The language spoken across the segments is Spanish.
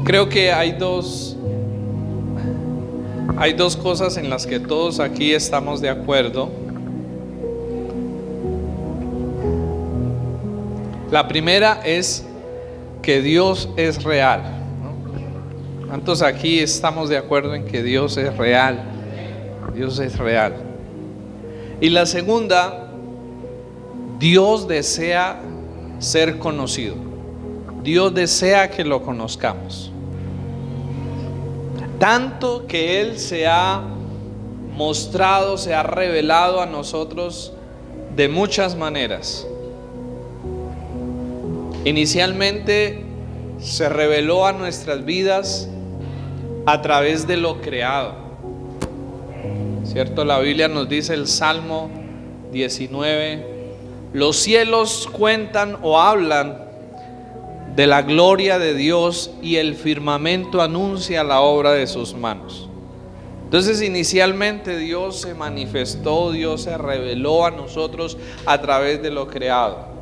Creo que hay dos cosas en las que todos aquí estamos de acuerdo. La primera es que Dios es real, ¿no? ¿Cuántos aquí estamos de acuerdo en que Dios es real? Dios es real. Y la segunda, Dios desea ser conocido. Dios desea que lo conozcamos. Tanto que Él se ha mostrado, se ha revelado a nosotros de muchas maneras. Inicialmente se reveló a nuestras vidas a través de lo creado, ¿cierto? La Biblia nos dice, el Salmo 19, los cielos cuentan o hablan de la gloria de Dios y el firmamento anuncia la obra de sus manos. Entonces inicialmente Dios se manifestó, Dios se reveló a nosotros a través de lo creado.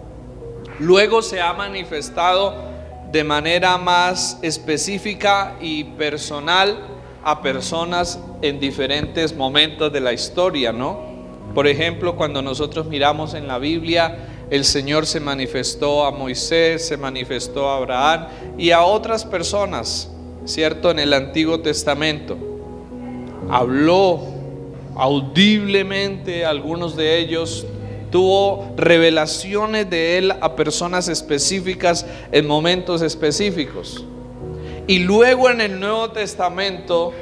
Luego se ha manifestado de manera más específica y personal a personas en diferentes momentos de la historia, ¿no? Por ejemplo, cuando nosotros miramos en la Biblia, el Señor se manifestó a Moisés, se manifestó a Abraham y a otras personas, ¿cierto? En el Antiguo Testamento. Habló audiblemente a algunos de ellos, tuvo revelaciones de Él a personas específicas en momentos específicos. Y luego en el Nuevo Testamento,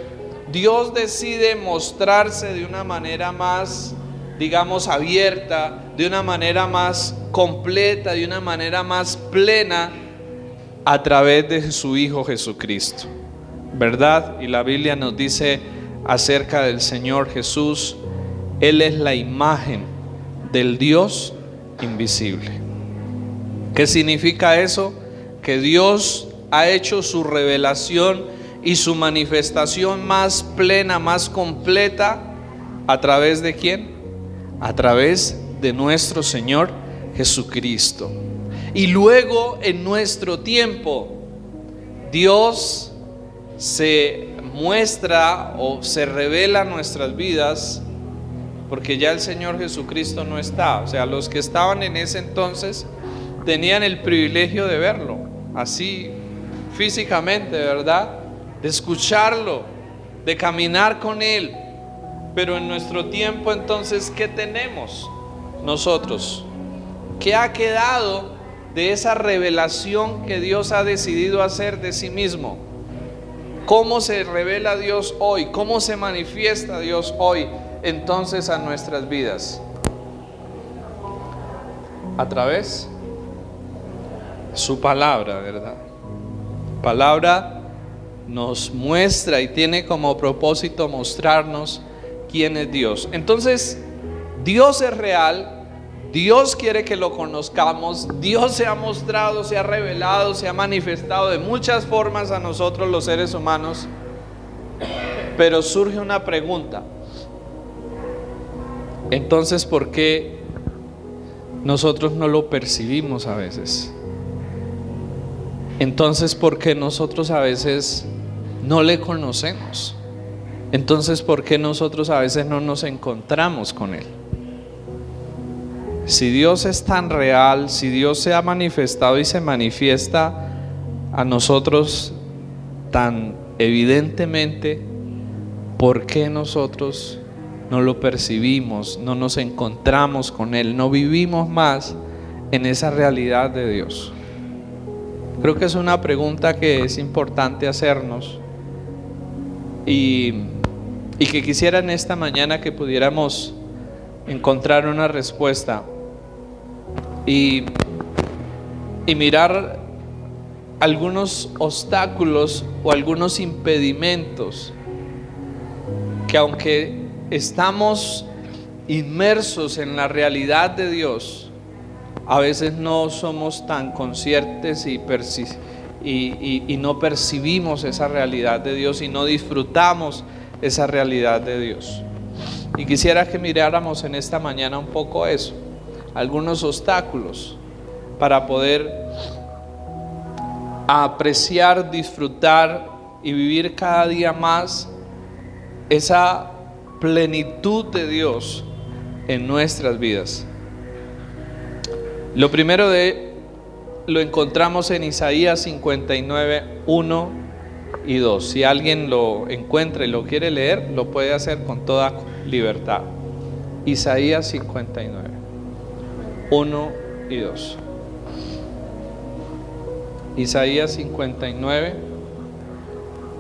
Dios decide mostrarse de una manera más, digamos, abierta, de una manera más completa, de una manera más plena, a través de su Hijo Jesucristo, ¿verdad? Y la Biblia nos dice acerca del Señor Jesús, Él es la imagen del Dios invisible. ¿Qué significa eso? Que Dios ha hecho su revelación y su manifestación más plena, más completa, ¿a través de quién? A través de nuestro Señor Jesucristo. Y luego en nuestro tiempo Dios se muestra o se revela en nuestras vidas, porque ya el Señor Jesucristo no está. O sea, los que estaban en ese entonces tenían el privilegio de verlo así físicamente, ¿verdad? De escucharlo, de caminar con Él. Pero en nuestro tiempo entonces, ¿qué tenemos nosotros? ¿Qué ha quedado de esa revelación que Dios ha decidido hacer de sí mismo? ¿Cómo se revela Dios hoy? ¿Cómo se manifiesta Dios hoy entonces a nuestras vidas? A través de su palabra, ¿verdad? Palabra nos muestra y tiene como propósito mostrarnos quién es Dios. Entonces, Dios es real. Dios quiere que lo conozcamos. Dios se ha mostrado, se ha revelado, se ha manifestado de muchas formas a nosotros los seres humanos. Pero surge una pregunta. Entonces, ¿por qué nosotros no lo percibimos a veces? Entonces, ¿por qué nosotros a veces no le conocemos? Entonces, ¿por qué nosotros a veces no nos encontramos con Él? Si Dios es tan real, si Dios se ha manifestado y se manifiesta a nosotros tan evidentemente, ¿por qué nosotros no lo percibimos, no nos encontramos con Él, no vivimos más en esa realidad de Dios? Creo que es una pregunta que es importante hacernos y que quisiera en esta mañana que pudiéramos encontrar una respuesta y mirar algunos obstáculos o algunos impedimentos que, aunque estamos inmersos en la realidad de Dios, a veces no somos tan conscientes y no percibimos esa realidad de Dios y no disfrutamos esa realidad de Dios. Y quisiera que miráramos en esta mañana un poco eso, algunos obstáculos para poder a apreciar, disfrutar y vivir cada día más esa plenitud de Dios en nuestras vidas. Lo primero lo encontramos en Isaías 59, 1 y 2. Si alguien lo encuentra y lo quiere leer, lo puede hacer con toda libertad. Isaías 59, 1 y 2. Isaías 59,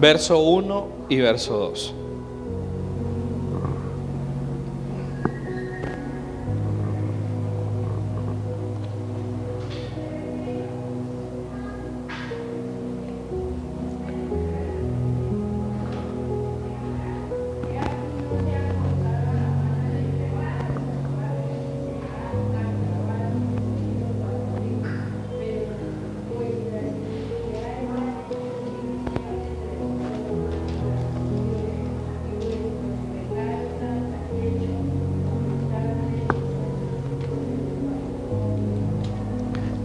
verso 1 y verso 2.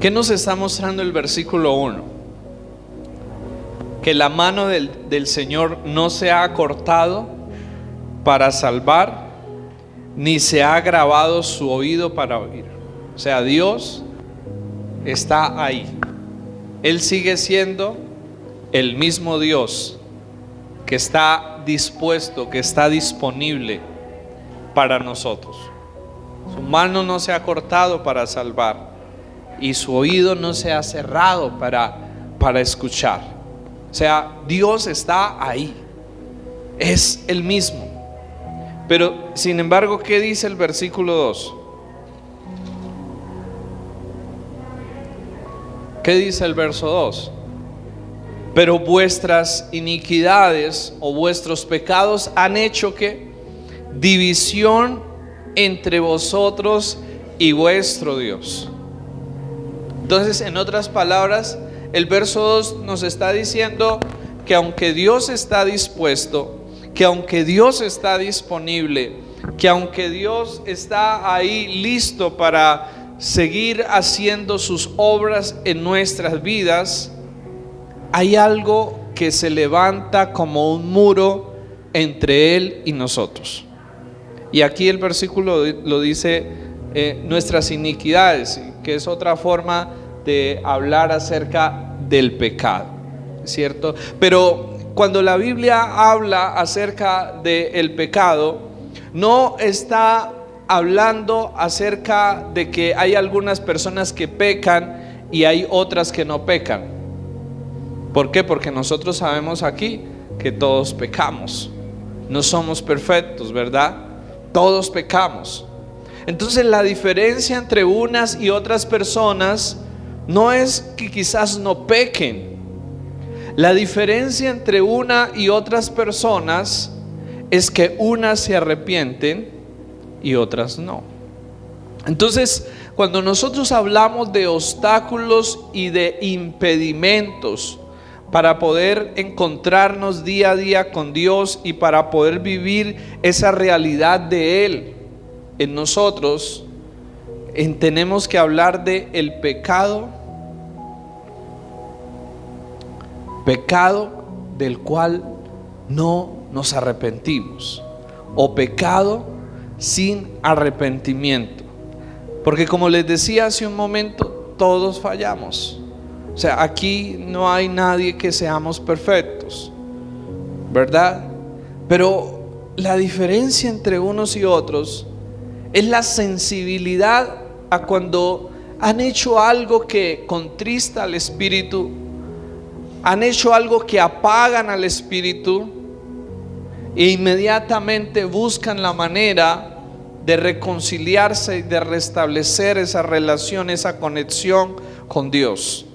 ¿Qué nos está mostrando el versículo 1? Que la mano del Señor no se ha acortado para salvar, ni se ha agravado su oído para oír. O sea, Dios está ahí. Él sigue siendo el mismo Dios que está dispuesto, que está disponible para nosotros. Su mano no se ha cortado para salvar y su oído no se ha cerrado para escuchar. O sea, Dios está ahí, es el mismo. Pero sin embargo, ¿qué dice el versículo 2? ¿Qué dice el verso 2? Pero vuestras iniquidades o vuestros pecados han hecho que división entre vosotros y vuestro Dios. Entonces, en otras palabras, el verso 2 nos está diciendo que aunque Dios está dispuesto, que aunque Dios está disponible, que aunque Dios está ahí listo para seguir haciendo sus obras en nuestras vidas, hay algo que se levanta como un muro entre Él y nosotros. Y aquí el versículo lo dice, nuestras iniquidades, que es otra forma de hablar acerca del pecado, ¿cierto? Pero cuando la Biblia habla acerca del pecado, no está hablando acerca de que hay algunas personas que pecan y hay otras que no pecan. ¿Por qué? Porque nosotros sabemos aquí que todos pecamos, no somos perfectos, ¿verdad? Todos pecamos. Entonces la diferencia entre unas y otras personas no es que quizás no pequen. La diferencia entre una y otras personas es que unas se arrepienten y otras no. Entonces, cuando nosotros hablamos de obstáculos y de impedimentos para poder encontrarnos día a día con Dios y para poder vivir esa realidad de Él en nosotros, tenemos que hablar de el pecado del cual no nos arrepentimos, o pecado sin arrepentimiento. Porque como les decía hace un momento, todos fallamos. O sea, aquí no hay nadie que seamos perfectos, ¿verdad? Pero la diferencia entre unos y otros es la sensibilidad a cuando han hecho algo que contrista al espíritu, han hecho algo que apagan al espíritu e inmediatamente buscan la manera de reconciliarse y de restablecer esa relación, esa conexión con Dios.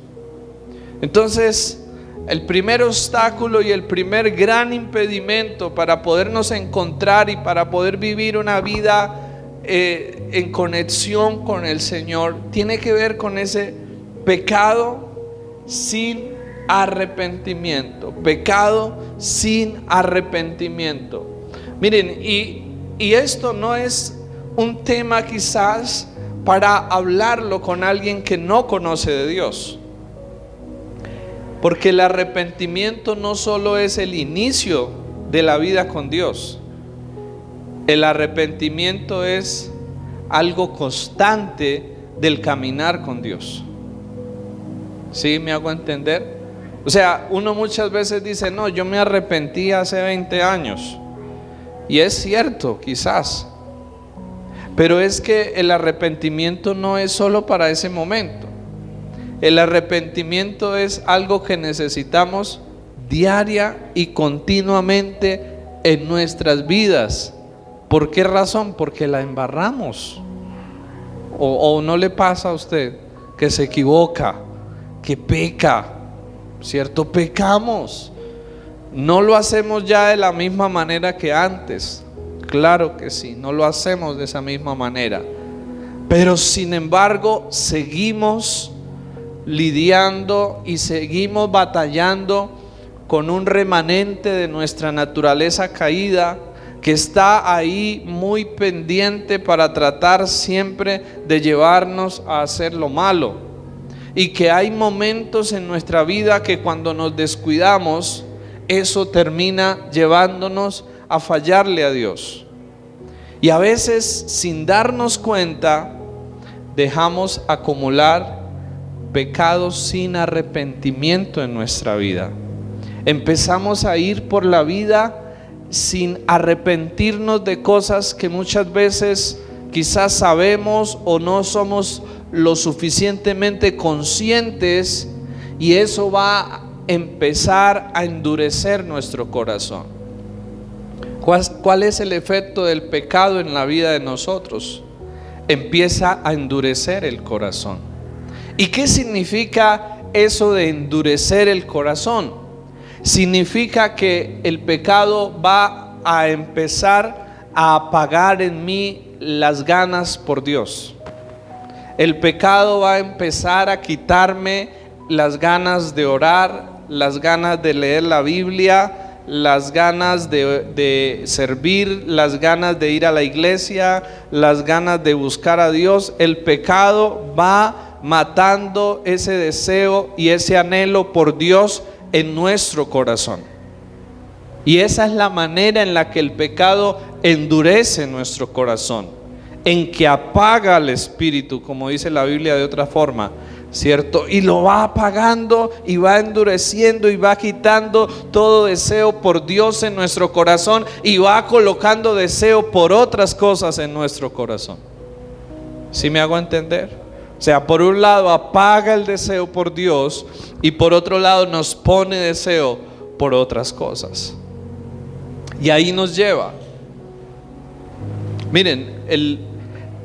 Entonces, el primer obstáculo y el primer gran impedimento para podernos encontrar y para poder vivir una vida en conexión con el Señor tiene que ver con ese pecado sin arrepentimiento. Pecado sin arrepentimiento. Miren, y esto no es un tema quizás para hablarlo con alguien que no conoce de Dios. Porque el arrepentimiento no solo es el inicio de la vida con Dios. El arrepentimiento es algo constante del caminar con Dios. ¿Sí me hago entender? O sea, uno muchas veces dice, no, yo me arrepentí hace 20 años. Y es cierto, quizás. Pero es que el arrepentimiento no es solo para ese momento. El arrepentimiento es algo que necesitamos diaria y continuamente en nuestras vidas. ¿Por qué razón? Porque la embarramos. O no le pasa a usted que se equivoca, que peca, ¿cierto? Pecamos. No lo hacemos ya de la misma manera que antes. Claro que sí, no lo hacemos de esa misma manera. Pero sin embargo, seguimos lidiando y seguimos batallando con un remanente de nuestra naturaleza caída que está ahí muy pendiente para tratar siempre de llevarnos a hacer lo malo, y que hay momentos en nuestra vida que cuando nos descuidamos, eso termina llevándonos a fallarle a Dios. Y a veces, sin darnos cuenta, dejamos acumular pecados sin arrepentimiento en nuestra vida. Empezamos a ir por la vida sin arrepentirnos de cosas que muchas veces quizás sabemos o no somos lo suficientemente conscientes, y eso va a empezar a endurecer nuestro corazón. ¿Cuál es el efecto del pecado en la vida de nosotros? Empieza a endurecer el corazón. ¿Y qué significa eso de endurecer el corazón? Significa que el pecado va a empezar a apagar en mí las ganas por Dios. El pecado va a empezar a quitarme las ganas de orar, las ganas de leer la Biblia, las ganas de servir, las ganas de ir a la iglesia, las ganas de buscar a Dios. El pecado va matando ese deseo y ese anhelo por Dios en nuestro corazón. Y esa es la manera en la que el pecado endurece nuestro corazón, en que apaga al espíritu, como dice la Biblia de otra forma, ¿cierto? Y lo va apagando y va endureciendo y va quitando todo deseo por Dios en nuestro corazón, y va colocando deseo por otras cosas en nuestro corazón. ¿Sí me hago entender? O sea, por un lado apaga el deseo por Dios, y por otro lado nos pone deseo por otras cosas. Y ahí nos lleva. Miren,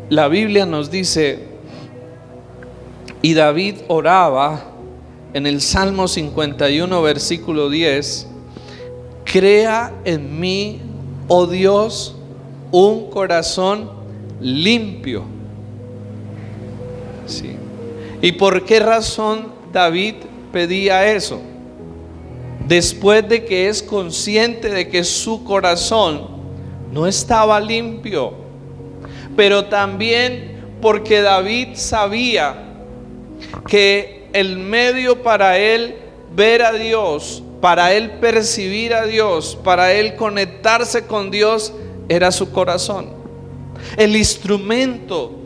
la Biblia nos dice, y David oraba en el Salmo 51 versículo 10: crea en mí, oh Dios, un corazón limpio. Sí. ¿Y por qué razón David pedía eso? Después de que es consciente de que su corazón no estaba limpio, pero también porque David sabía que el medio para él ver a Dios, para él percibir a Dios, para él conectarse con Dios, era su corazón. El instrumento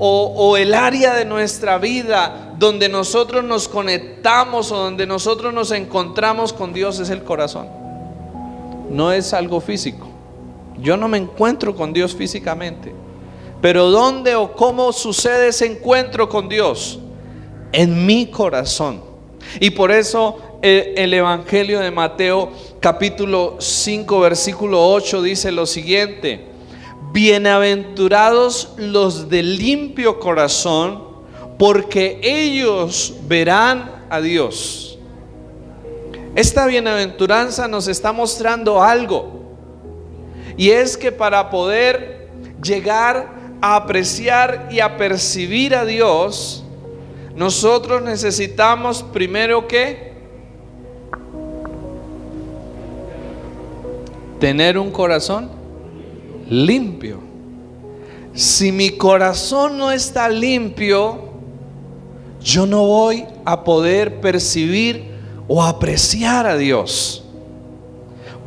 o el área de nuestra vida donde nosotros nos conectamos o donde nosotros nos encontramos con Dios es el corazón. No es algo físico. Yo no me encuentro con Dios físicamente, pero ¿dónde o cómo sucede ese encuentro con Dios? En mi corazón. Y por eso el Evangelio de Mateo capítulo 5 versículo 8 dice lo siguiente: bienaventurados los de limpio corazón, porque ellos verán a Dios. Esta bienaventuranza nos está mostrando algo, y es que para poder llegar a apreciar y a percibir a Dios, nosotros necesitamos primero que tener un corazón limpio. Si mi corazón no está limpio, yo no voy a poder percibir o apreciar a Dios.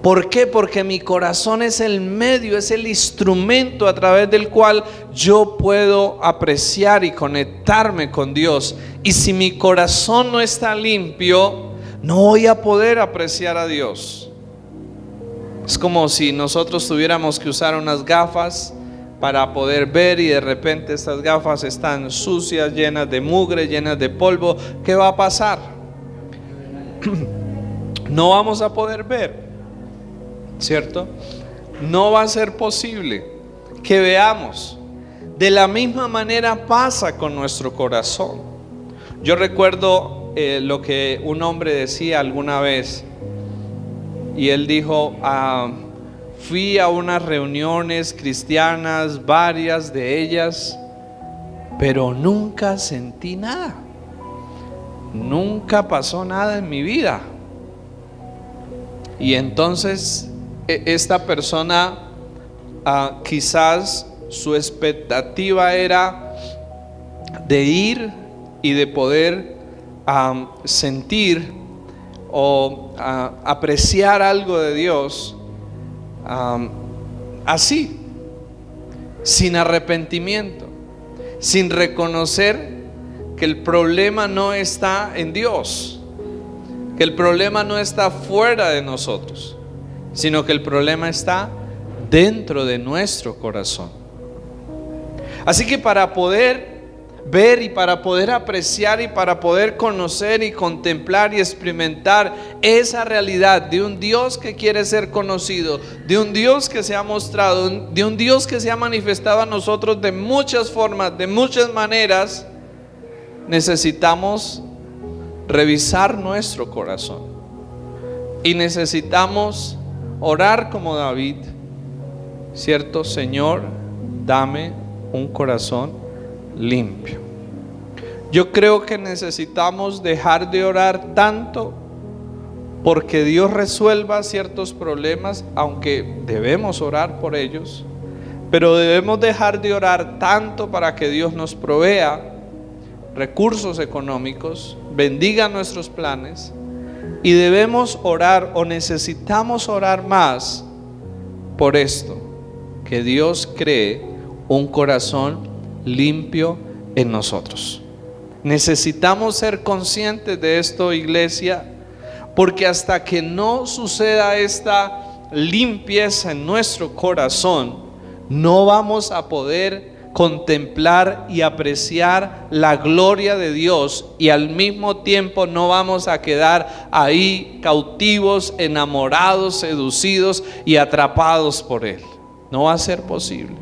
¿Por qué? Porque mi corazón es el medio, es el instrumento a través del cual yo puedo apreciar y conectarme con Dios. Y si mi corazón no está limpio, no voy a poder apreciar a Dios. Es como si nosotros tuviéramos que usar unas gafas para poder ver y de repente estas gafas están sucias, llenas de mugre, llenas de polvo. ¿Qué va a pasar? No vamos a poder ver, ¿cierto? No va a ser posible que veamos. De la misma manera pasa con nuestro corazón. Yo recuerdo lo que un hombre decía alguna vez, y él dijo: fui a unas reuniones cristianas, varias de ellas, pero nunca sentí nada. Nunca pasó nada en mi vida. Y entonces esta persona quizás su expectativa era de ir y de poder sentir o apreciar algo de Dios así, sin arrepentimiento, sin reconocer que el problema no está en Dios, que el problema no está fuera de nosotros, sino que el problema está dentro de nuestro corazón. Así que para poder ver y para poder apreciar y para poder conocer y contemplar y experimentar esa realidad de un Dios que quiere ser conocido, de un Dios que se ha mostrado, de un Dios que se ha manifestado a nosotros de muchas formas, de muchas maneras, necesitamos revisar nuestro corazón y necesitamos orar como David, ¿cierto? Señor, dame un corazón limpio. Yo creo que necesitamos dejar de orar tanto porque Dios resuelva ciertos problemas, aunque debemos orar por ellos, pero debemos dejar de orar tanto para que Dios nos provea recursos económicos, bendiga nuestros planes, y debemos orar o necesitamos orar más por esto, que Dios cree un corazón limpio en nosotros. Necesitamos ser conscientes de esto, iglesia, porque hasta que no suceda esta limpieza en nuestro corazón, no vamos a poder contemplar y apreciar la gloria de Dios, y al mismo tiempo no vamos a quedar ahí cautivos, enamorados, seducidos y atrapados por Él. No va a ser posible.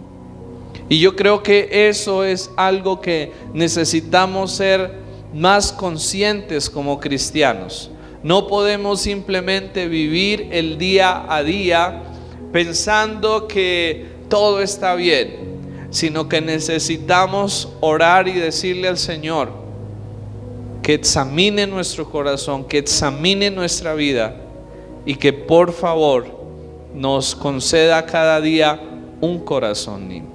Y yo creo que eso es algo que necesitamos ser más conscientes como cristianos. No podemos simplemente vivir el día a día pensando que todo está bien, sino que necesitamos orar y decirle al Señor que examine nuestro corazón, que examine nuestra vida, y que por favor nos conceda cada día un corazón limpio.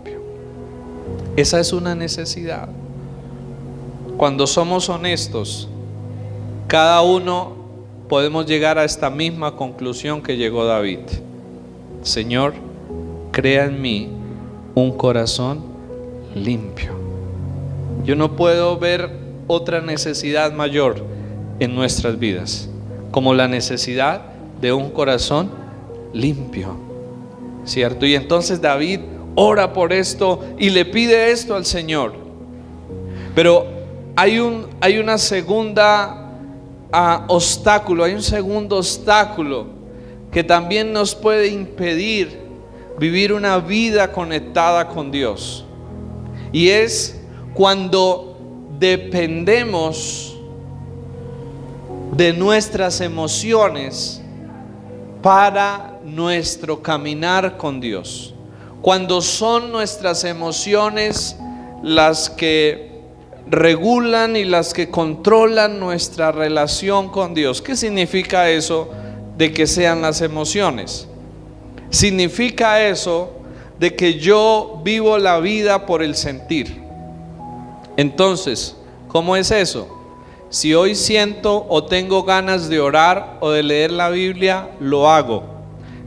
Esa es una necesidad. Cuando somos honestos, cada uno podemos llegar a esta misma conclusión que llegó David: Señor, crea en mí un corazón limpio. Yo no puedo ver otra necesidad mayor en nuestras vidas como la necesidad de un corazón limpio, ¿cierto? Y entonces David ora por esto y le pide esto al Señor. Pero hay una segunda obstáculo, hay un segundo obstáculo que también nos puede impedir vivir una vida conectada con Dios, y es cuando dependemos de nuestras emociones para nuestro caminar con Dios. Cuando son nuestras emociones las que regulan y las que controlan nuestra relación con Dios. ¿Qué significa eso de que sean las emociones? Significa eso de que yo vivo la vida por el sentir. Entonces, ¿cómo es eso? Si hoy siento o tengo ganas de orar o de leer la Biblia, lo hago.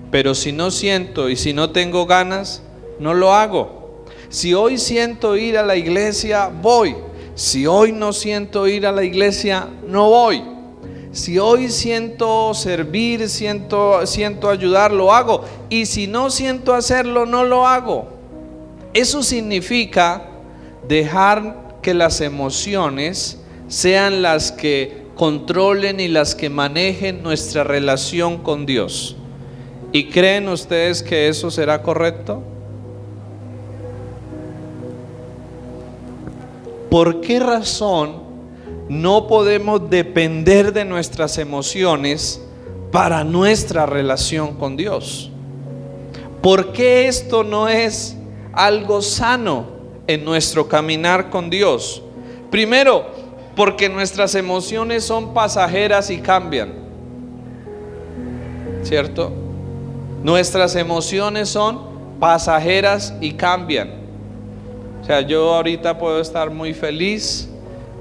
Pero si no siento y si no tengo ganas, no lo hago. Si hoy siento ir a la iglesia, voy. Si hoy no siento ir a la iglesia, no voy. Si hoy siento servir, siento ayudar, lo hago. Y si no siento hacerlo, no lo hago. Eso significa dejar que las emociones sean las que controlen y las que manejen nuestra relación con Dios. ¿Y creen ustedes que eso será correcto? ¿Por qué razón no podemos depender de nuestras emociones para nuestra relación con Dios? ¿Por qué esto no es algo sano en nuestro caminar con Dios? Primero, porque nuestras emociones son pasajeras y cambian, ¿cierto? Nuestras emociones son pasajeras y cambian. O sea, yo ahorita puedo estar muy feliz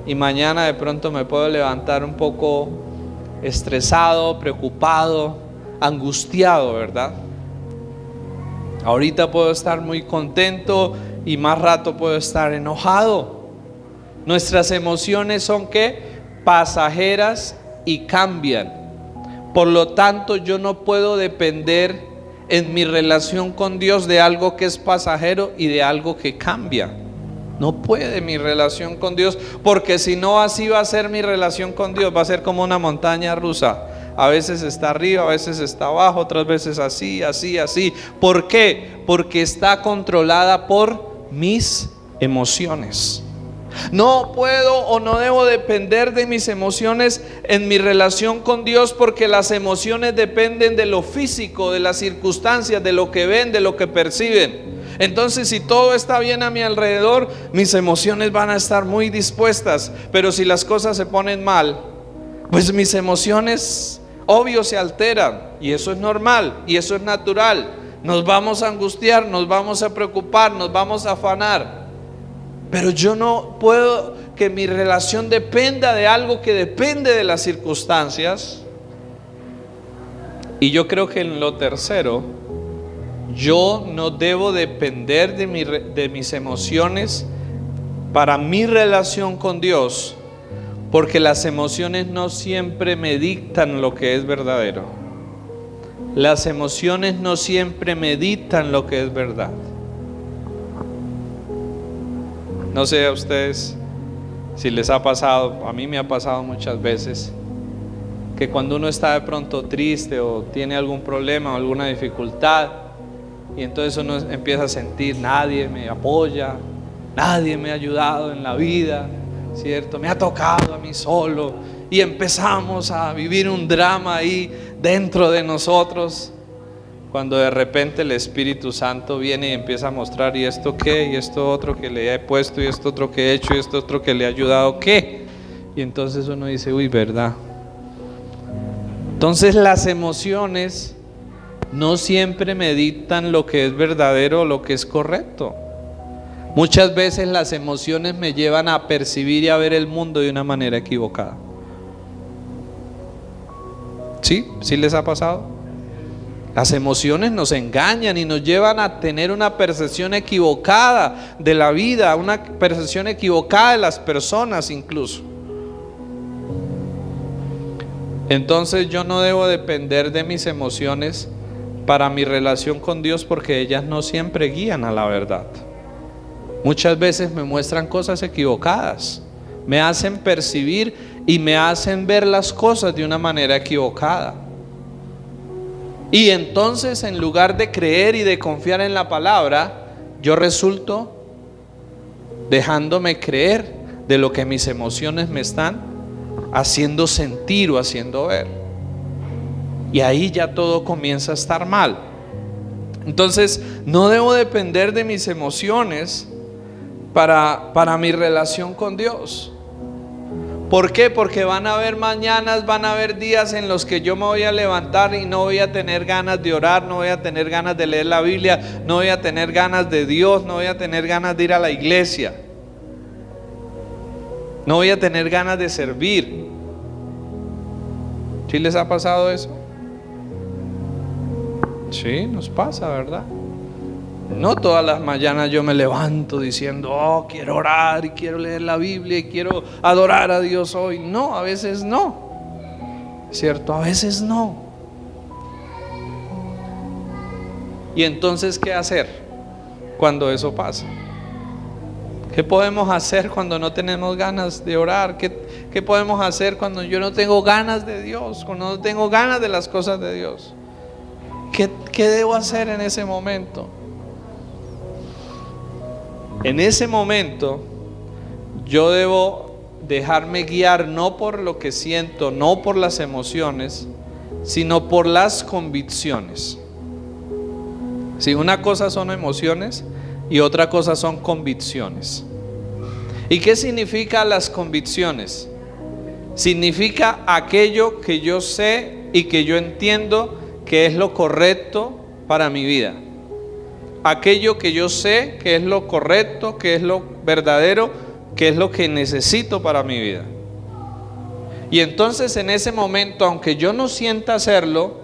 y mañana de pronto me puedo levantar un poco estresado, preocupado, angustiado, ¿verdad? Ahorita puedo estar muy contento y más rato puedo estar enojado. Nuestras emociones son ¿qué? Pasajeras y cambian. Por lo tanto, yo no puedo depender en mi relación con Dios de algo que es pasajero y de algo que cambia. No puede mi relación con Dios, porque si no, así va a ser mi relación con Dios. Va a ser como una montaña rusa. A veces está arriba, a veces está abajo, otras veces así, así, así. ¿Por qué? Porque está controlada por mis emociones. No puedo o no debo depender de mis emociones en mi relación con Dios, porque las emociones dependen de lo físico, de las circunstancias, de lo que ven, de lo que perciben. Entonces, si todo está bien a mi alrededor, mis emociones van a estar muy dispuestas. Pero si las cosas se ponen mal, pues mis emociones, obvio, se alteran. Y eso es normal, y eso es natural. Nos vamos a angustiar, nos vamos a preocupar, nos vamos a afanar. Pero yo no puedo que mi relación dependa de algo que depende de las circunstancias. Y yo creo que en lo tercero, yo no debo depender de mis emociones para mi relación con Dios, porque las emociones no siempre me dictan lo que es verdadero. Las emociones no siempre me dictan lo que es verdad. No sé a ustedes si les ha pasado, a mí me ha pasado muchas veces, que cuando uno está de pronto triste o tiene algún problema o alguna dificultad, y entonces uno empieza a sentir: nadie me apoya, nadie me ha ayudado en la vida, ¿cierto? Me ha tocado a mí solo, y empezamos a vivir un drama ahí dentro de nosotros. Cuando de repente el Espíritu Santo viene y empieza a mostrar: ¿y esto qué? ¿Y esto otro que le he puesto? ¿Y esto otro que he hecho? ¿Y esto otro que le he ayudado? ¿Qué? Y entonces uno dice: uy, ¿verdad? Entonces las emociones no siempre me dictan lo que es verdadero o lo que es correcto. Muchas veces las emociones me llevan a percibir y a ver el mundo de una manera equivocada. ¿Sí? ¿Sí les ha pasado? Las emociones nos engañan y nos llevan a tener una percepción equivocada de la vida, una percepción equivocada de las personas incluso. Entonces yo no debo depender de mis emociones para mi relación con Dios, porque ellas no siempre guían a la verdad. Muchas veces me muestran cosas equivocadas, me hacen percibir y me hacen ver las cosas de una manera equivocada. Y entonces, en lugar de creer y de confiar en la palabra, yo resulto dejándome creer de lo que mis emociones me están haciendo sentir o haciendo ver. Y ahí ya todo comienza a estar mal. Entonces, no debo depender de mis emociones para mi relación con Dios. ¿Por qué? Porque van a haber mañanas, van a haber días en los que yo me voy a levantar y no voy a tener ganas de orar, no voy a tener ganas de leer la Biblia, no voy a tener ganas de Dios, no voy a tener ganas de ir a la iglesia. No voy a tener ganas de servir. ¿Sí les ha pasado eso? Sí, nos pasa, ¿verdad? No todas las mañanas yo me levanto diciendo, oh, quiero orar y quiero leer la Biblia y quiero adorar a Dios hoy. No, a veces no. ¿Cierto? A veces no. Y entonces, ¿qué hacer cuando eso pasa? ¿Qué podemos hacer cuando no tenemos ganas de orar? ¿Qué podemos hacer cuando yo no tengo ganas de Dios? Cuando no tengo ganas de las cosas de Dios. ¿Qué debo hacer en ese momento? En ese momento yo debo dejarme guiar no por lo que siento, no por las emociones, sino por las convicciones. Si una cosa son emociones y otra cosa son convicciones. ¿Y qué significa las convicciones? Significa aquello que yo sé y que yo entiendo que es lo correcto para mi vida. Aquello que yo sé que es lo correcto, que es lo verdadero, que es lo que necesito para mi vida. Y entonces en ese momento, aunque yo no sienta hacerlo,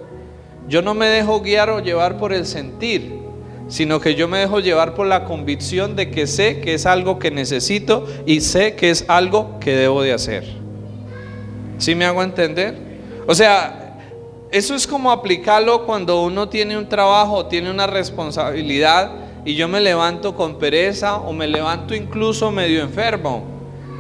yo no me dejo guiar o llevar por el sentir, sino que yo me dejo llevar por la convicción de que sé que es algo que necesito y sé que es algo que debo de hacer. ¿Sí me hago entender? O sea, eso es como aplicarlo cuando uno tiene un trabajo, tiene una responsabilidad y yo me levanto con pereza o me levanto incluso medio enfermo.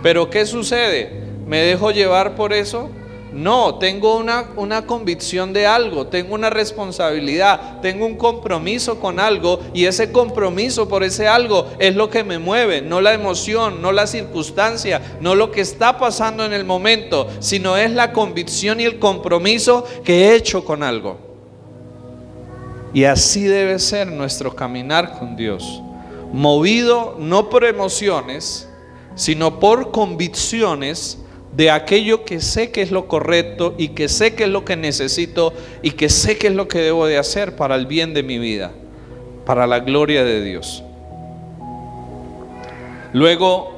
Pero ¿qué sucede? ¿Me dejo llevar por eso? No, tengo una convicción de algo, tengo una responsabilidad, tengo un compromiso con algo y ese compromiso por ese algo es lo que me mueve, no la emoción, no la circunstancia, no lo que está pasando en el momento, sino es la convicción y el compromiso que he hecho con algo. Y así debe ser nuestro caminar con Dios, movido no por emociones, sino por convicciones de aquello que sé que es lo correcto y que sé que es lo que necesito y que sé que es lo que debo de hacer para el bien de mi vida, para la gloria de Dios. Luego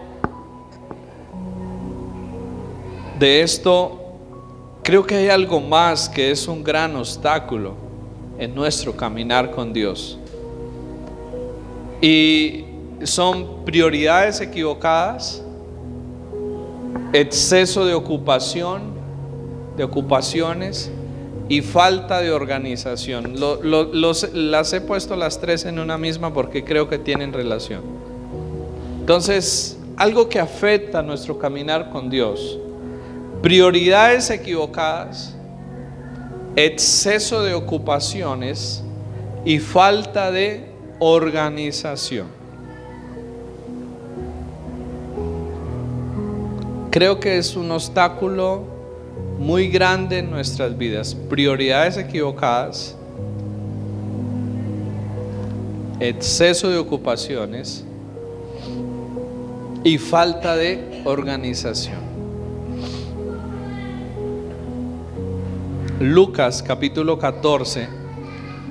de esto, creo que hay algo más que es un gran obstáculo en nuestro caminar con Dios. Y son prioridades equivocadas, exceso de ocupación, de ocupaciones y falta de organización. Las he puesto las tres en una misma porque creo que tienen relación. Entonces, algo que afecta nuestro caminar con Dios: prioridades equivocadas, exceso de ocupaciones y falta de organización. Creo que es un obstáculo muy grande en nuestras vidas. Prioridades equivocadas, exceso de ocupaciones y falta de organización. Lucas capítulo 14,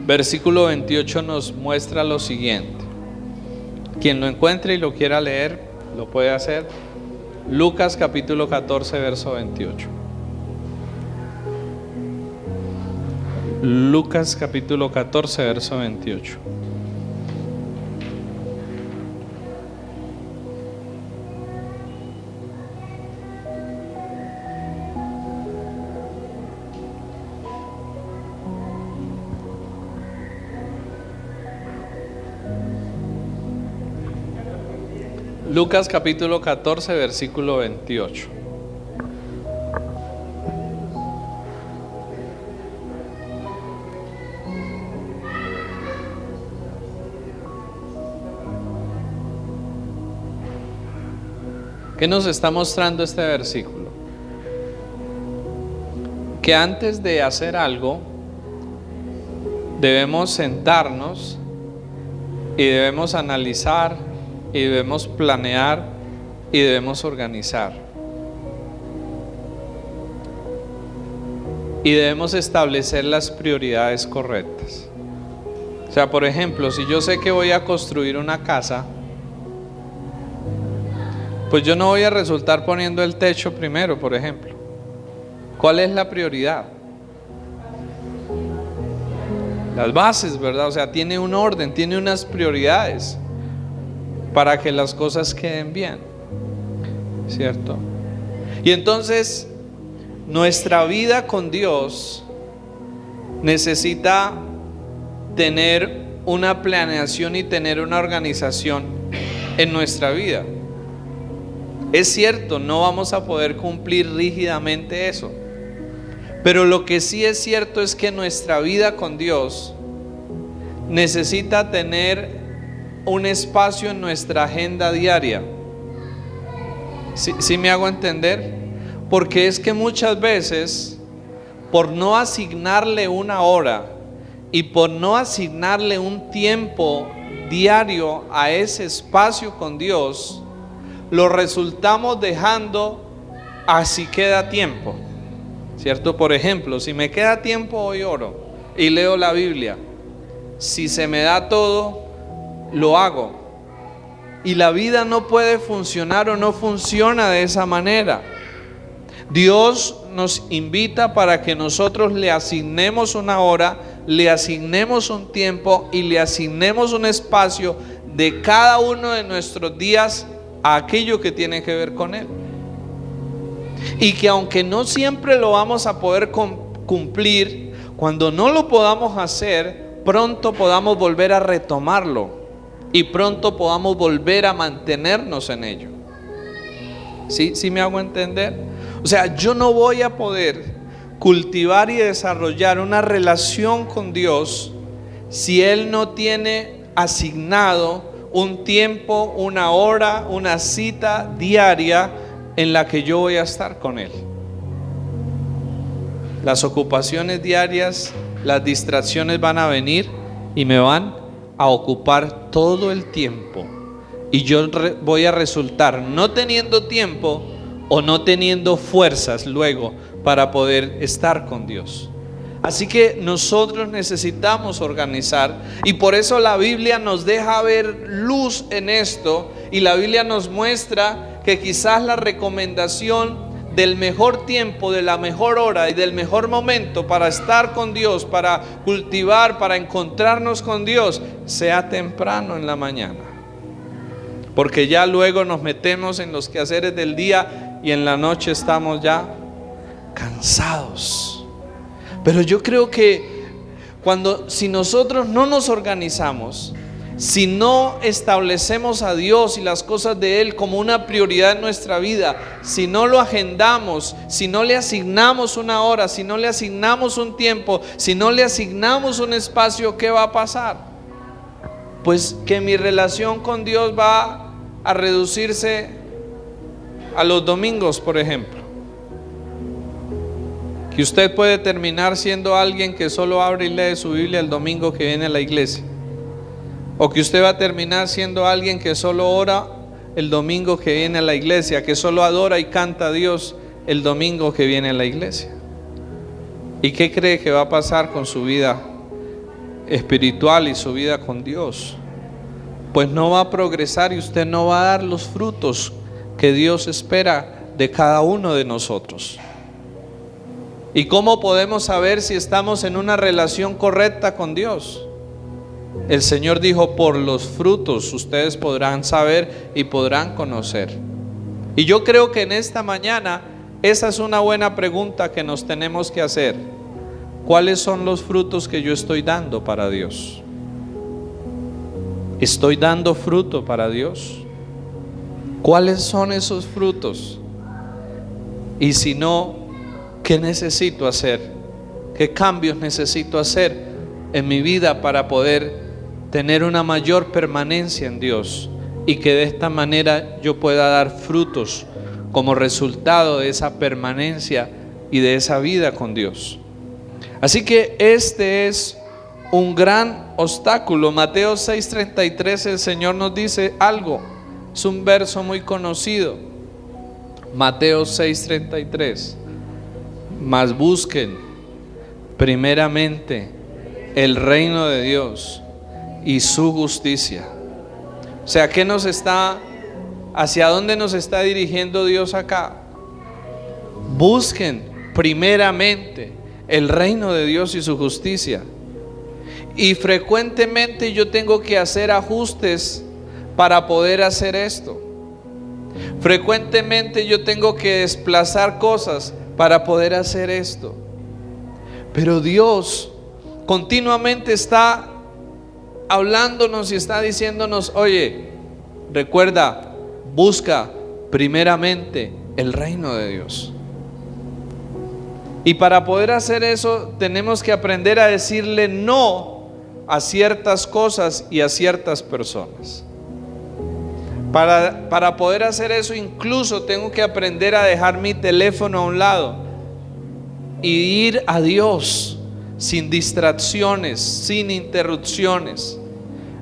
versículo 28 nos muestra lo siguiente. Quien lo encuentre y lo quiera leer, lo puede hacer. Lucas capítulo 14, verso 28. Lucas capítulo 14, verso 28. Lucas capítulo 14, versículo 28. ¿Qué nos está mostrando este versículo? Que antes de hacer algo debemos sentarnos y debemos analizar y debemos planear y debemos organizar. Y debemos establecer las prioridades correctas. O sea, por ejemplo, si yo sé que voy a construir una casa, pues yo no voy a resultar poniendo el techo primero, por ejemplo. ¿Cuál es la prioridad? Las bases, ¿verdad? O sea, tiene un orden, tiene unas prioridades para que las cosas queden bien, ¿cierto? Y entonces nuestra vida con Dios necesita tener una planeación y tener una organización en nuestra vida. Es cierto, no vamos a poder cumplir rígidamente eso, pero lo que sí es cierto es que nuestra vida con Dios necesita tener un espacio en nuestra agenda diaria. ¿Sí me hago entender? Porque es que muchas veces, por no asignarle una hora y por no asignarle un tiempo diario a ese espacio con Dios, lo resultamos dejando así queda tiempo, ¿cierto? Por ejemplo, si me queda tiempo hoy oro y leo la Biblia. Si se me da todo, lo hago. Y la vida no puede funcionar o no funciona de esa manera. Dios nos invita para que nosotros le asignemos una hora, le asignemos un tiempo y le asignemos un espacio de cada uno de nuestros días a aquello que tiene que ver con Él. Y que aunque no siempre lo vamos a poder cumplir, cuando no lo podamos hacer, pronto podamos volver a retomarlo y pronto podamos volver a mantenernos en ello. ¿Sí me hago entender? O sea, yo no voy a poder cultivar y desarrollar una relación con Dios si Él no tiene asignado un tiempo, una hora, una cita diaria en la que yo voy a estar con Él. Las ocupaciones diarias, las distracciones van a venir y me van a ocupar todo el tiempo. Y yo voy a resultar no teniendo tiempo o no teniendo fuerzas luego para poder estar con Dios. Así que nosotros necesitamos organizar, y por eso la Biblia nos deja ver luz en esto, y la Biblia nos muestra que quizás la recomendación del mejor tiempo, de la mejor hora y del mejor momento para estar con Dios, para cultivar, para encontrarnos con Dios, sea temprano en la mañana. Porque ya luego nos metemos en los quehaceres del día y en la noche estamos ya cansados. Pero yo creo que si nosotros no nos organizamos, si no establecemos a Dios y las cosas de Él como una prioridad en nuestra vida, si no lo agendamos, si no le asignamos una hora, si no le asignamos un tiempo, si no le asignamos un espacio, ¿qué va a pasar? Pues que mi relación con Dios va a reducirse a los domingos, por ejemplo. Que usted puede terminar siendo alguien que solo abre y lee su Biblia el domingo que viene a la iglesia. O que usted va a terminar siendo alguien que solo ora el domingo que viene a la iglesia, que solo adora y canta a Dios el domingo que viene a la iglesia. ¿Y qué cree que va a pasar con su vida espiritual y su vida con Dios? Pues no va a progresar y usted no va a dar los frutos que Dios espera de cada uno de nosotros. ¿Y cómo podemos saber si estamos en una relación correcta con Dios? El Señor dijo: por los frutos ustedes podrán saber y podrán conocer. Y yo creo que en esta mañana esa es una buena pregunta que nos tenemos que hacer. ¿Cuáles son los frutos que yo estoy dando para Dios? ¿Estoy dando fruto para Dios? ¿Cuáles son esos frutos? Y si no, ¿qué necesito hacer? ¿Qué cambios necesito hacer en mi vida para poder tener una mayor permanencia en Dios y que de esta manera yo pueda dar frutos como resultado de esa permanencia y de esa vida con Dios? Así que este es un gran obstáculo. Mateo 6:33, el Señor nos dice algo. Es un verso muy conocido. Mateo 6:33. Mas busquen primeramente el reino de Dios y su justicia. O sea, ¿qué nos está ¿hacia dónde nos está dirigiendo Dios acá? Busquen primeramente el reino de Dios y su justicia. Y frecuentemente yo tengo que hacer ajustes para poder hacer esto. Frecuentemente yo tengo que desplazar cosas para poder hacer esto. Pero Dios continuamente está hablándonos y está diciéndonos: oye, recuerda, busca primeramente el reino de Dios. Y para poder hacer eso tenemos que aprender a decirle no a ciertas cosas y a ciertas personas. Para poder hacer eso, incluso tengo que aprender a dejar mi teléfono a un lado y ir a Dios sin distracciones, sin interrupciones.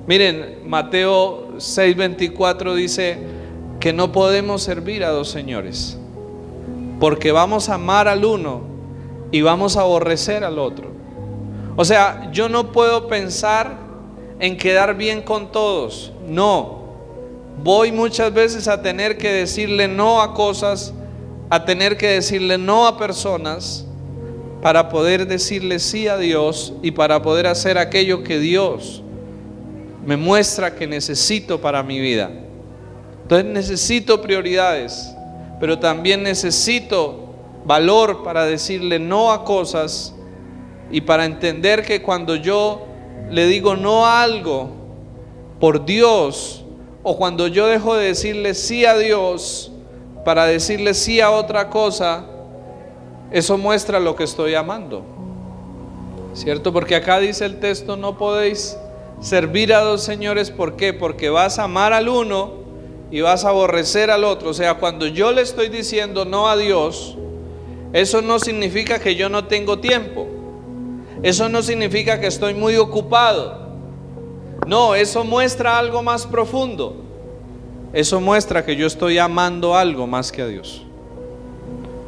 Miren, Mateo 6:24 dice que no podemos servir a dos señores, porque vamos a amar al uno y vamos a aborrecer al otro. O sea, yo no puedo pensar en quedar bien con todos. No, voy muchas veces a tener que decirle no a cosas, a tener que decirle no a personas, para poder decirle sí a Dios y para poder hacer aquello que Dios me muestra que necesito para mi vida. Entonces necesito prioridades, pero también necesito valor para decirle no a cosas, y para entender que cuando yo le digo no a algo por Dios, o cuando yo dejo de decirle sí a Dios para decirle sí a otra cosa, eso muestra lo que estoy amando, ¿cierto? Porque acá dice el texto: no podéis servir a dos señores. ¿Por qué? Porque vas a amar al uno y vas a aborrecer al otro. O sea, cuando yo le estoy diciendo no a Dios, eso no significa que yo no tengo tiempo. Eso no significa que estoy muy ocupado. No, eso muestra algo más profundo. Eso muestra que yo estoy amando algo más que a Dios.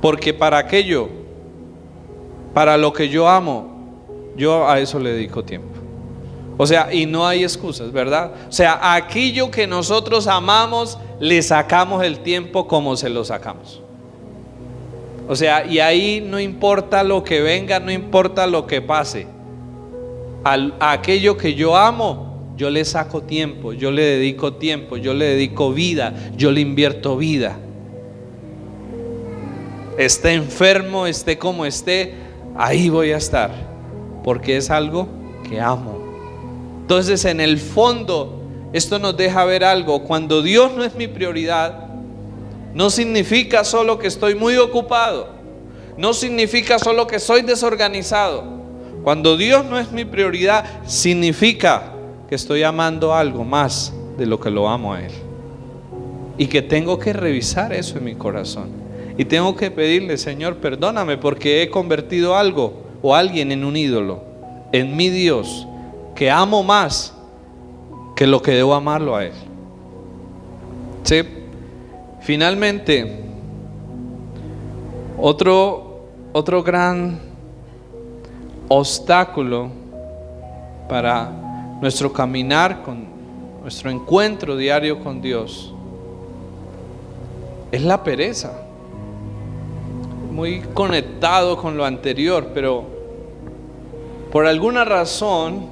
Porque para aquello, para lo que yo amo, yo a eso le dedico tiempo. O sea, y no hay excusas, ¿verdad? O sea, a aquello que nosotros amamos, le sacamos el tiempo como se lo sacamos. O sea, y ahí no importa lo que venga, no importa lo que pase. A aquello que yo amo, yo le saco tiempo, yo le dedico tiempo, yo le dedico vida, yo le invierto vida. Esté enfermo, esté como esté, ahí voy a estar, porque es algo que amo. Entonces, en el fondo, esto nos deja ver algo. Cuando Dios no es mi prioridad, no significa solo que estoy muy ocupado, no significa solo que soy desorganizado. Cuando Dios no es mi prioridad, significa que estoy amando algo más de lo que lo amo a Él, y que tengo que revisar eso en mi corazón, y tengo que pedirle: Señor, perdóname porque he convertido algo o alguien en un ídolo, en mi Dios, que amo más que lo que debo amarlo a Él. ¿Sí? Finalmente, otro gran obstáculo para nuestro caminar, con nuestro encuentro diario con Dios, es la pereza. Muy conectado con lo anterior, pero por alguna razón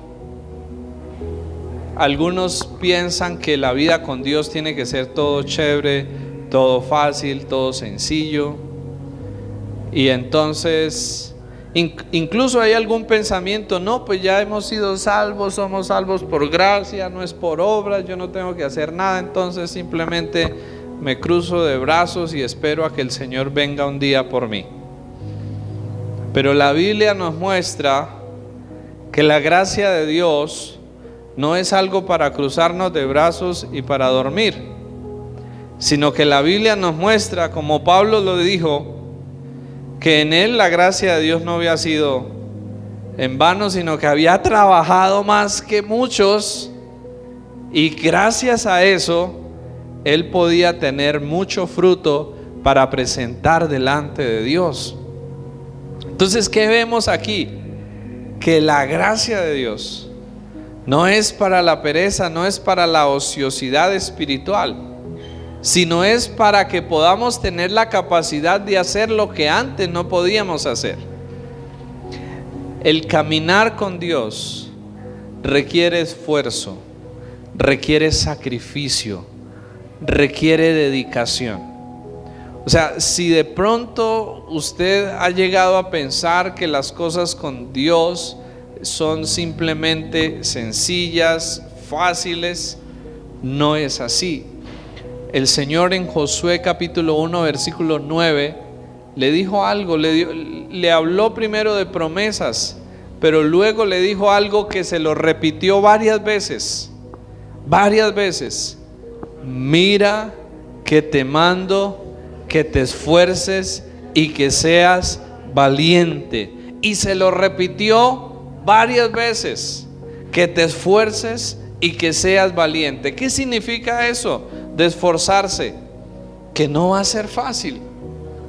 algunos piensan que la vida con Dios tiene que ser todo chévere, todo fácil, todo sencillo. Y entonces incluso hay algún pensamiento: no, pues ya hemos sido salvos, somos salvos por gracia, no es por obras, yo no tengo que hacer nada, entonces simplemente me cruzo de brazos y espero a que el Señor venga un día por mí. Pero la Biblia nos muestra que la gracia de Dios no es algo para cruzarnos de brazos y para dormir, sino que la Biblia nos muestra, como Pablo lo dijo, que en él la gracia de Dios no había sido en vano, sino que había trabajado más que muchos, y gracias a eso él podía tener mucho fruto para presentar delante de Dios. Entonces, ¿qué vemos aquí? Que la gracia de Dios no es para la pereza, no es para la ociosidad espiritual, sino es para que podamos tener la capacidad de hacer lo que antes no podíamos hacer. El caminar con Dios requiere esfuerzo, requiere sacrificio, requiere dedicación. O sea, si de pronto usted ha llegado a pensar que las cosas con Dios son simplemente sencillas, fáciles, no es así. El Señor en Josué capítulo 1 versículo 9 le dijo algo, le habló primero de promesas, pero luego le dijo algo que se lo repitió varias veces. Mira que te mando que te esfuerces y que seas valiente. Y se lo repitió varias veces, que te esfuerces y que seas valiente. ¿Qué significa eso de esforzarse? Que no va a ser fácil,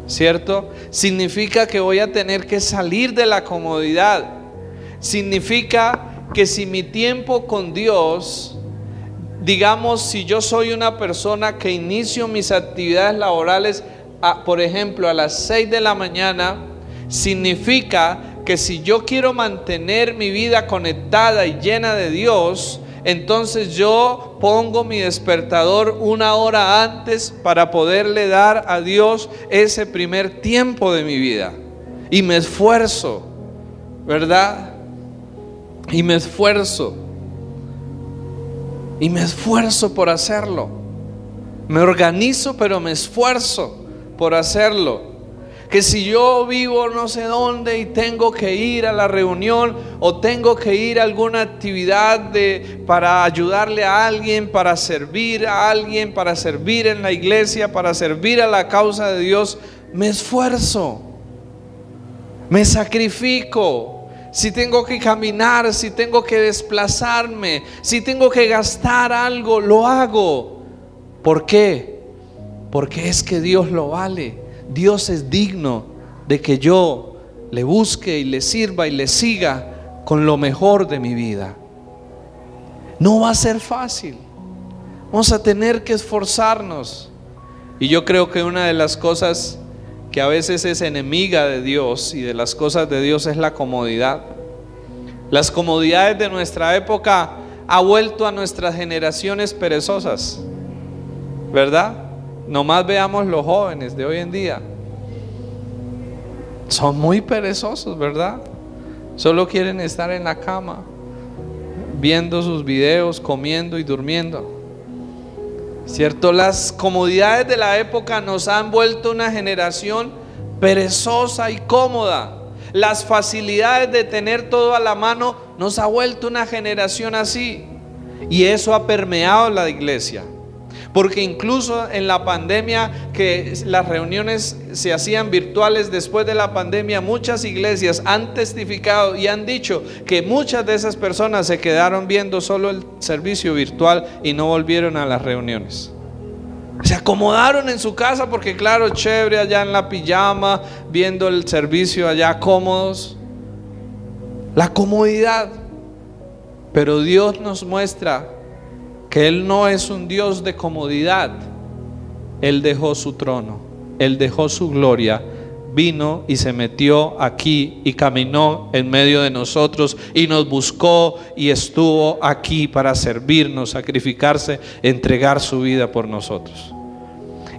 ¿cierto? Significa que voy a tener que salir de la comodidad. Significa que si mi tiempo con Dios, digamos, si yo soy una persona que inicio mis actividades laborales, por ejemplo, a las 6 de la mañana, significa que si yo quiero mantener mi vida conectada y llena de Dios, entonces yo pongo mi despertador 1 hora antes para poderle dar a Dios ese primer tiempo de mi vida. Y me esfuerzo, ¿verdad? Y me esfuerzo por hacerlo. Me organizo, pero me esfuerzo por hacerlo. Que si yo vivo no sé dónde y tengo que ir a la reunión o tengo que ir a alguna actividad para ayudarle a alguien, para servir a alguien, para servir en la iglesia, para servir a la causa de Dios, me esfuerzo, me sacrifico. Si tengo que caminar, si tengo que desplazarme, si tengo que gastar algo, lo hago. ¿Por qué? Porque es que Dios lo vale. Dios es digno de que yo le busque y le sirva y le siga con lo mejor de mi vida. No va a ser fácil. Vamos a tener que esforzarnos. Y yo creo que una de las cosas que a veces es enemiga de Dios y de las cosas de Dios es la comodidad. Las comodidades de nuestra época ha vuelto a nuestras generaciones perezosas, ¿verdad? Nomás veamos los jóvenes de hoy en día. Son muy perezosos, ¿verdad? Solo quieren estar en la cama, viendo sus videos, comiendo y durmiendo. ¿Cierto? Las comodidades de la época nos han vuelto una generación perezosa y cómoda. Las facilidades de tener todo a la mano nos ha vuelto una generación así. Y eso ha permeado la iglesia. Porque incluso en la pandemia, que las reuniones se hacían virtuales, después de la pandemia muchas iglesias han testificado y han dicho que muchas de esas personas se quedaron viendo solo el servicio virtual y no volvieron a las reuniones. Se acomodaron en su casa porque claro, chévere allá en la pijama, viendo el servicio allá cómodos. La comodidad. Pero Dios nos muestra que Él no es un Dios de comodidad. Él dejó su trono, Él dejó su gloria, vino y se metió aquí y caminó en medio de nosotros y nos buscó y estuvo aquí para servirnos, sacrificarse, entregar su vida por nosotros.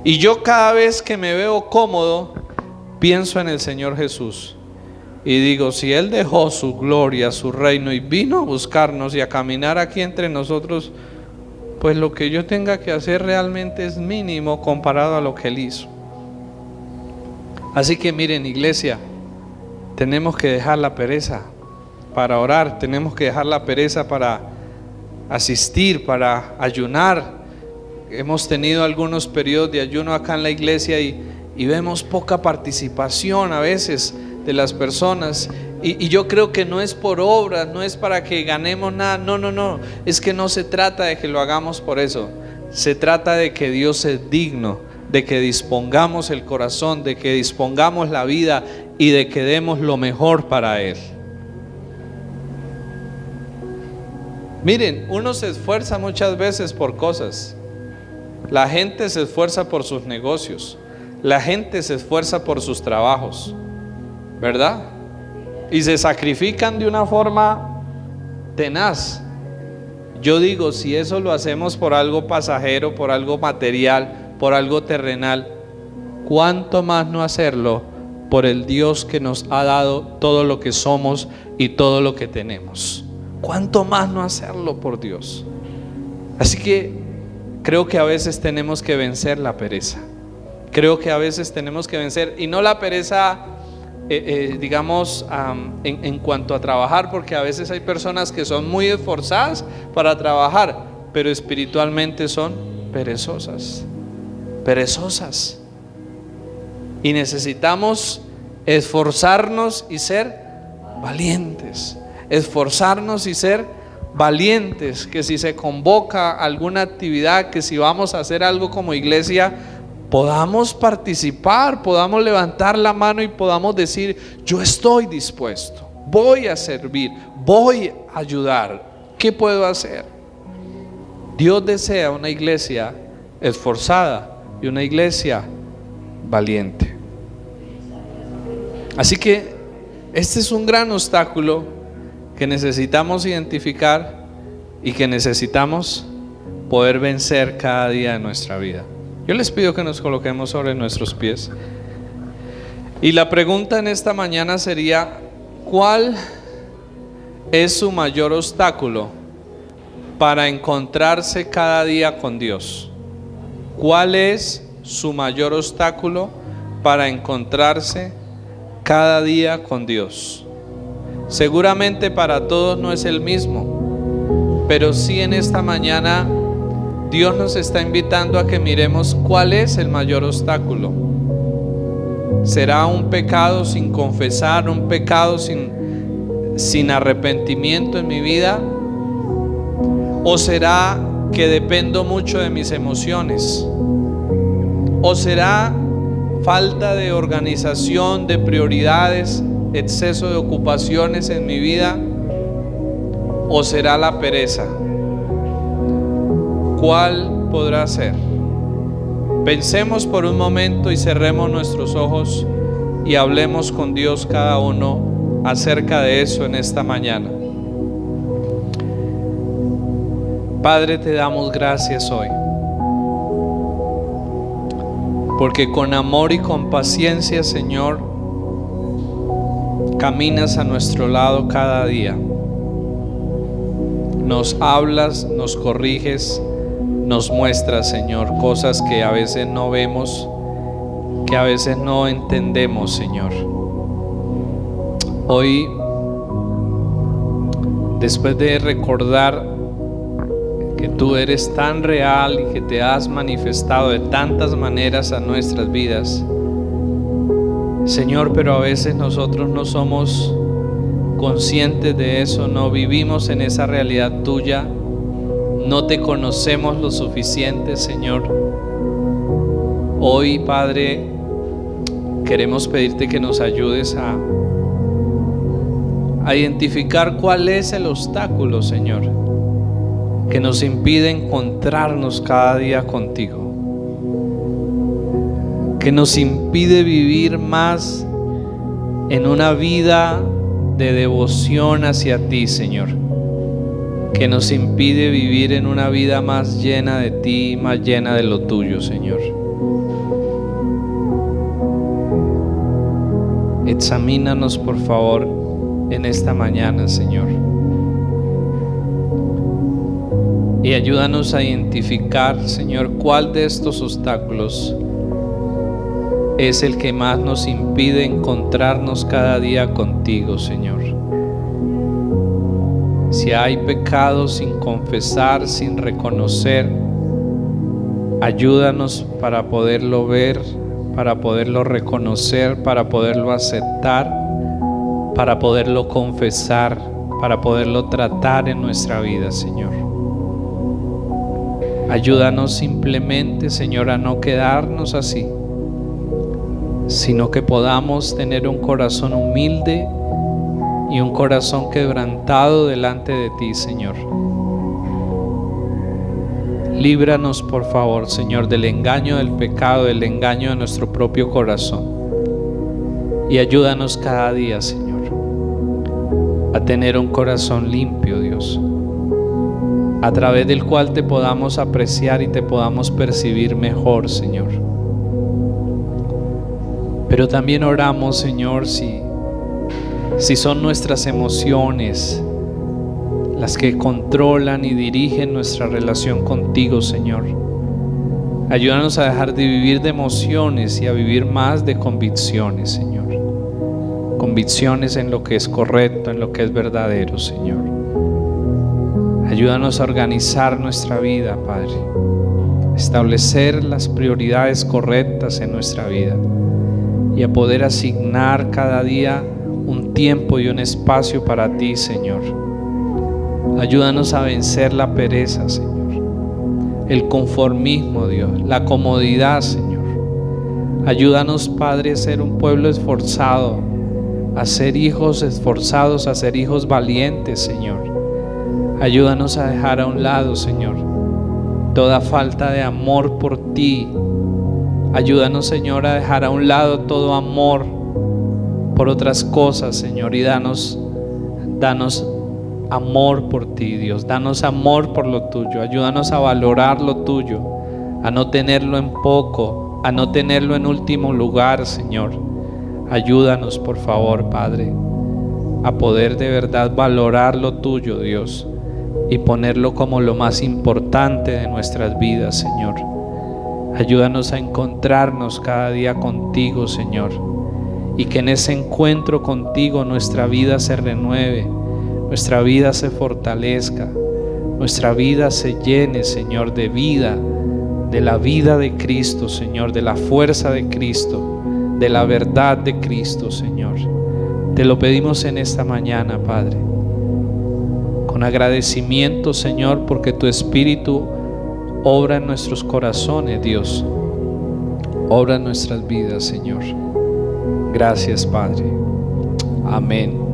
Y yo cada vez que me veo cómodo, pienso en el Señor Jesús y digo, si Él dejó su gloria, su reino y vino a buscarnos y a caminar aquí entre nosotros, pues lo que yo tenga que hacer realmente es mínimo comparado a lo que Él hizo. Así que miren, iglesia, tenemos que dejar la pereza para orar, tenemos que dejar la pereza para asistir, para ayunar. Hemos tenido algunos periodos de ayuno acá en la iglesia y vemos poca participación a veces de las personas. Y yo creo que no es por obras, no es para que ganemos nada, no, es que no se trata de que lo hagamos por eso, se trata de que Dios es digno, de que dispongamos el corazón, de que dispongamos la vida y de que demos lo mejor para Él. Miren, uno se esfuerza muchas veces por cosas La gente se esfuerza por sus negocios. La gente se esfuerza por sus trabajos, ¿verdad? Y se sacrifican de una forma tenaz. Yo digo, si eso lo hacemos por algo pasajero, por algo material, por algo terrenal, ¿cuánto más no hacerlo por el Dios que nos ha dado todo lo que somos y todo lo que tenemos? ¿Cuánto más no hacerlo por Dios? Así que creo que a veces tenemos que vencer la pereza. Creo que a veces tenemos que vencer, y no la pereza digamos en cuanto a trabajar, porque a veces hay personas que son muy esforzadas para trabajar, pero espiritualmente son perezosas. Y necesitamos esforzarnos y ser valientes. Esforzarnos y ser valientes, que si se convoca alguna actividad, que si vamos a hacer algo como iglesia, podamos participar, podamos levantar la mano y podamos decir: yo estoy dispuesto, voy a servir, voy a ayudar. ¿Qué puedo hacer? Dios desea una iglesia esforzada y una iglesia valiente. Así que este es un gran obstáculo que necesitamos identificar y que necesitamos poder vencer cada día de nuestra vida. Yo les pido que nos coloquemos sobre nuestros pies. Y la pregunta en esta mañana sería: ¿cuál es su mayor obstáculo para encontrarse cada día con Dios? ¿Cuál es su mayor obstáculo para encontrarse cada día con Dios? Seguramente para todos no es el mismo, pero sí en esta mañana Dios nos está invitando a que miremos cuál es el mayor obstáculo. ¿Será un pecado sin confesar, un pecado sin arrepentimiento en mi vida? ¿O será que dependo mucho de mis emociones? ¿O será falta de organización, de prioridades, exceso de ocupaciones en mi vida? ¿O será la pereza? ¿Cuál podrá ser? Pensemos por un momento y cerremos nuestros ojos y hablemos con Dios cada uno acerca de eso en esta mañana. Padre, te damos gracias hoy, porque con amor y con paciencia, Señor, caminas a nuestro lado cada día. Nos hablas, nos corriges, nos muestras, Señor, cosas que a veces no vemos, que a veces no entendemos, Señor. Hoy, después de recordar que tú eres tan real y que te has manifestado de tantas maneras a nuestras vidas, Señor, pero a veces nosotros no somos conscientes de eso, no vivimos en esa realidad tuya, no te conocemos lo suficiente, Señor. Hoy, Padre, queremos pedirte que nos ayudes a identificar cuál es el obstáculo, Señor, que nos impide encontrarnos cada día contigo, que nos impide vivir más en una vida de devoción hacia ti, Señor, que nos impide vivir en una vida más llena de ti, más llena de lo tuyo, Señor. Examínanos, por favor, en esta mañana, Señor, y ayúdanos a identificar, Señor, cuál de estos obstáculos es el que más nos impide encontrarnos cada día contigo, Señor. Si hay pecado sin confesar, sin reconocer, ayúdanos para poderlo ver, para poderlo reconocer, para poderlo aceptar, para poderlo confesar, para poderlo tratar en nuestra vida, Señor. Ayúdanos simplemente, Señor, a no quedarnos así, sino que podamos tener un corazón humilde y un corazón quebrantado delante de ti, Señor. Líbranos, por favor, Señor, del engaño del pecado, del engaño de nuestro propio corazón. Y ayúdanos cada día, Señor, a tener un corazón limpio, Dios, a través del cual te podamos apreciar y te podamos percibir mejor, Señor. Pero también oramos, Señor, si son nuestras emociones las que controlan y dirigen nuestra relación contigo, Señor, ayúdanos a dejar de vivir de emociones y a vivir más de convicciones, Señor. Convicciones en lo que es correcto, en lo que es verdadero, Señor. Ayúdanos a organizar nuestra vida, Padre, establecer las prioridades correctas en nuestra vida y a poder asignar cada día un tiempo y un espacio para ti, Señor. Ayúdanos a vencer la pereza, Señor, el conformismo, Dios, la comodidad, Señor. Ayúdanos, Padre, a ser un pueblo esforzado, a ser hijos esforzados, a ser hijos valientes, Señor. Ayúdanos a dejar a un lado, Señor, toda falta de amor por ti. Ayúdanos, Señor, a dejar a un lado todo amor por otras cosas, Señor, y danos amor por ti, Dios. Danos amor por lo tuyo. Ayúdanos a valorar lo tuyo, a no tenerlo en poco, a no tenerlo en último lugar, Señor. Ayúdanos, por favor, Padre, a poder de verdad valorar lo tuyo, Dios, y ponerlo como lo más importante de nuestras vidas, Señor. Ayúdanos a encontrarnos cada día contigo, Señor, y que en ese encuentro contigo nuestra vida se renueve, nuestra vida se fortalezca, nuestra vida se llene, Señor, de vida, de la vida de Cristo, Señor, de la fuerza de Cristo, de la verdad de Cristo, Señor. Te lo pedimos en esta mañana, Padre, con agradecimiento, Señor, porque tu Espíritu obra en nuestros corazones, Dios, obra en nuestras vidas, Señor. Gracias, Padre. Amén.